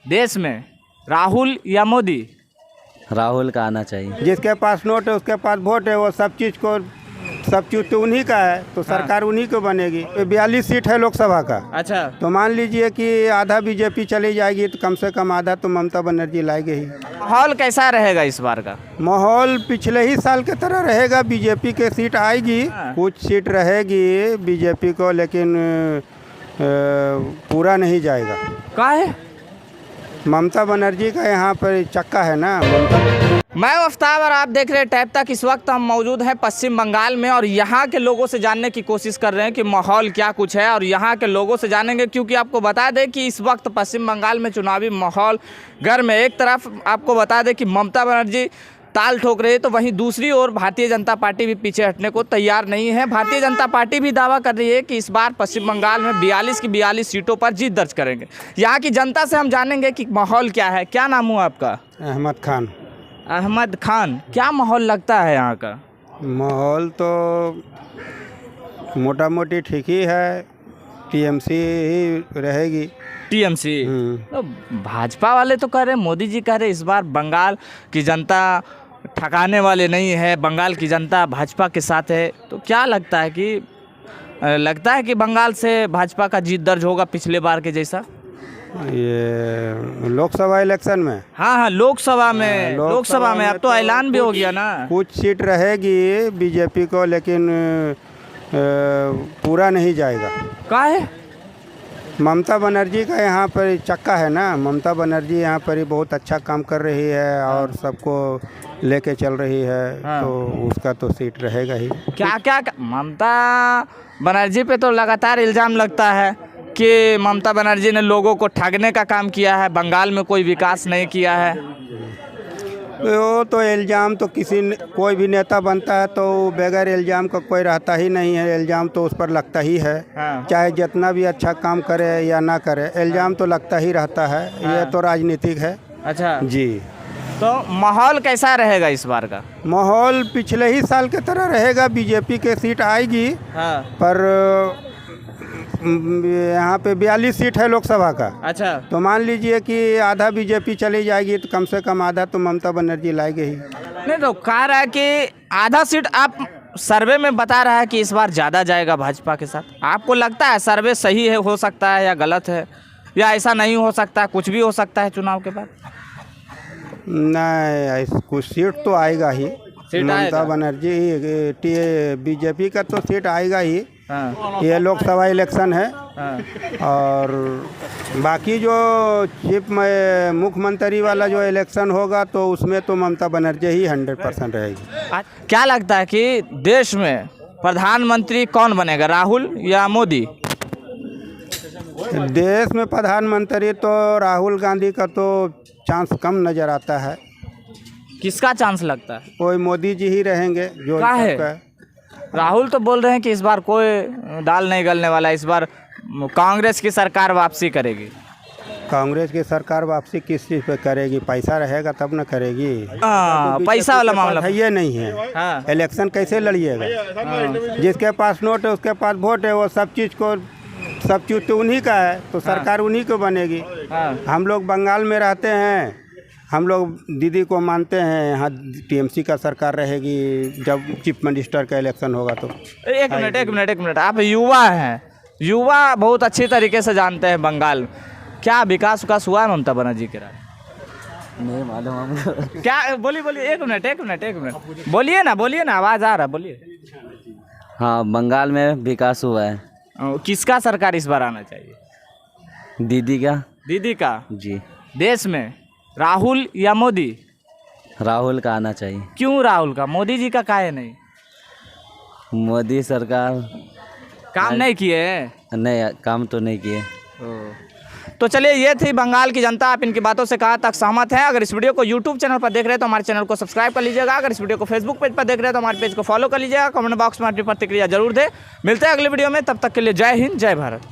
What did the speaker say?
देश में राहुल या मोदी? राहुल का आना चाहिए। जिसके पास नोट है उसके पास वोट है, वो सब चीज़ तो उन्हीं का है, तो सरकार उन्हीं को बनेगी। 42 सीट है लोकसभा का। अच्छा, तो मान लीजिए कि आधा बीजेपी चली जाएगी तो कम से कम आधा तो ममता बनर्जी लाएगी ही। माहौल कैसा रहेगा इस बार का? माहौल पिछले ही साल की तरह रहेगा। बीजेपी के सीट आएगी, कुछ सीट रहेगी बीजेपी को, लेकिन पूरा नहीं जाएगा। का है? ममता बनर्जी का यहाँ पर चक्का है ना। मैं आफ्ताब और आप देख रहे हैं टैब तक। इस वक्त हम मौजूद हैं पश्चिम बंगाल में और यहाँ के लोगों से जानने की कोशिश कर रहे हैं कि माहौल क्या कुछ है, और यहाँ के लोगों से जानेंगे, क्योंकि आपको बता दें कि इस वक्त पश्चिम बंगाल में चुनावी माहौल गर्म है। एक तरफ आपको बता दें कि ममता बनर्जी ताल ठोक रही है, तो वहीं दूसरी ओर भारतीय जनता पार्टी भी पीछे हटने को तैयार नहीं है। भारतीय जनता पार्टी भी दावा कर रही है कि इस बार पश्चिम बंगाल में 42 की 42 सीटों पर जीत दर्ज करेंगे। यहाँ की जनता से हम जानेंगे कि माहौल क्या है। क्या नाम हुआ आपका? अहमद खान। अहमद खान, क्या माहौल लगता है यहाँ का? माहौल तो मोटा मोटी ठीक ही है, टीएमसी ही रहेगी। टीएमसी? तो भाजपा वाले तो कह रहे, मोदी जी कह रहे इस बार बंगाल की जनता ठकाने वाले नहीं है, बंगाल की जनता भाजपा के साथ है। तो क्या लगता है कि बंगाल से भाजपा का जीत दर्ज होगा पिछले बार के जैसा? ये लोकसभा इलेक्शन में? हाँ, लोकसभा में अब तो ऐलान भी हो गया ना। कुछ सीट रहेगी बीजेपी को, लेकिन पूरा नहीं जाएगा। का है? ममता बनर्जी का यहाँ पर चक्का है ना। ममता बनर्जी यहाँ पर ही बहुत अच्छा काम कर रही है और सबको लेके चल रही है। हाँ। तो उसका तो सीट रहेगा ही। क्या ममता बनर्जी पे तो लगातार इल्ज़ाम लगता है कि ममता बनर्जी ने लोगों को ठगने का काम किया है, बंगाल में कोई विकास नहीं किया है। वो तो इल्ज़ाम तो कोई भी नेता बनता है तो बगैर इल्ज़ाम का कोई रहता ही नहीं है। इल्ज़ाम तो उस पर लगता ही है। हाँ। चाहे जितना भी अच्छा काम करे या ना करे, इल्ज़ाम तो लगता ही रहता है। हाँ। ये तो राजनीतिक है। अच्छा जी। तो माहौल कैसा रहेगा इस बार का? माहौल पिछले ही साल की तरह रहेगा। बीजेपी के सीट आएगी। हाँ। पर यहाँ पे 42 सीट है लोकसभा का। अच्छा, तो मान लीजिए कि आधा बीजेपी चली जाएगी तो कम से कम आधा तो ममता बनर्जी लाएगी ही। नहीं तो कह रहा है कि आधा सीट, आप सर्वे में बता रहा है कि इस बार ज़्यादा जाएगा भाजपा के साथ। आपको लगता है सर्वे सही है, हो सकता है, या गलत है, या ऐसा नहीं हो सकता, कुछ भी हो सकता है चुनाव के बाद? नहीं, कुछ सीट तो आएगा ही। ममता बनर्जी बीजेपी का तो सीट आएगा ही। हाँ। ये लोकसभा इलेक्शन है। हाँ। और बाकी जो चीफ मुख्यमंत्री वाला जो इलेक्शन होगा तो उसमें तो ममता बनर्जी ही 100% रहेगी। क्या लगता है कि देश में प्रधानमंत्री कौन बनेगा, राहुल या मोदी? देश में प्रधानमंत्री तो राहुल गांधी का तो चांस कम नज़र आता है। किसका चांस लगता है? कोई मोदी जी ही रहेंगे। जो है राहुल तो बोल रहे हैं कि इस बार कोई दाल नहीं गलने वाला, इस बार कांग्रेस की सरकार वापसी करेगी। कांग्रेस की सरकार वापसी किस चीज़ पे करेगी? पैसा रहेगा तब ना करेगी। पैसा वाला मामला ये नहीं है। हाँ। इलेक्शन कैसे लड़िएगा? हाँ। जिसके पास नोट है उसके पास वोट है, वो सब चीज़ तो उन्हीं का है, तो सरकार उन्हीं को बनेगी। हाँ। हम लोग बंगाल में रहते हैं, हम लोग दीदी को मानते हैं। यहाँ टीएमसी का सरकार रहेगी जब चीफ मिनिस्टर का इलेक्शन होगा तो। एक मिनट, आप युवा हैं, युवा बहुत अच्छी तरीके से जानते हैं बंगाल। क्या विकास हुआ है ममता बनर्जी के राज? नहीं मालूम हमको। क्या? बोलिए। एक मिनट बोलिए ना, आवाज़ आ रहा, बोलिए। हाँ, बंगाल में विकास हुआ है। किसका सरकार इस बार आना चाहिए? दीदी का जी। देश में राहुल या मोदी? राहुल का आना चाहिए। क्यों राहुल का? मोदी जी का काहे नहीं? मोदी सरकार काम नहीं किए? नहीं, काम तो नहीं किए। तो चलिए, ये थी बंगाल की जनता। आप इनकी बातों से कहाँ तक सहमत हैं? अगर इस वीडियो को यूट्यूब चैनल पर देख रहे हैं तो हमारे चैनल को सब्सक्राइब कर लीजिएगा। अगर इस वीडियो को फेसबुक पेज पर देख रहे हैं तो हमारे पेज को फॉलो कर लीजिएगा। कमेंट बॉक्स में अपनी प्रतिक्रिया जरूर दें। मिलते हैं अगले वीडियो में, तब तक के लिए जय हिंद, जय भारत।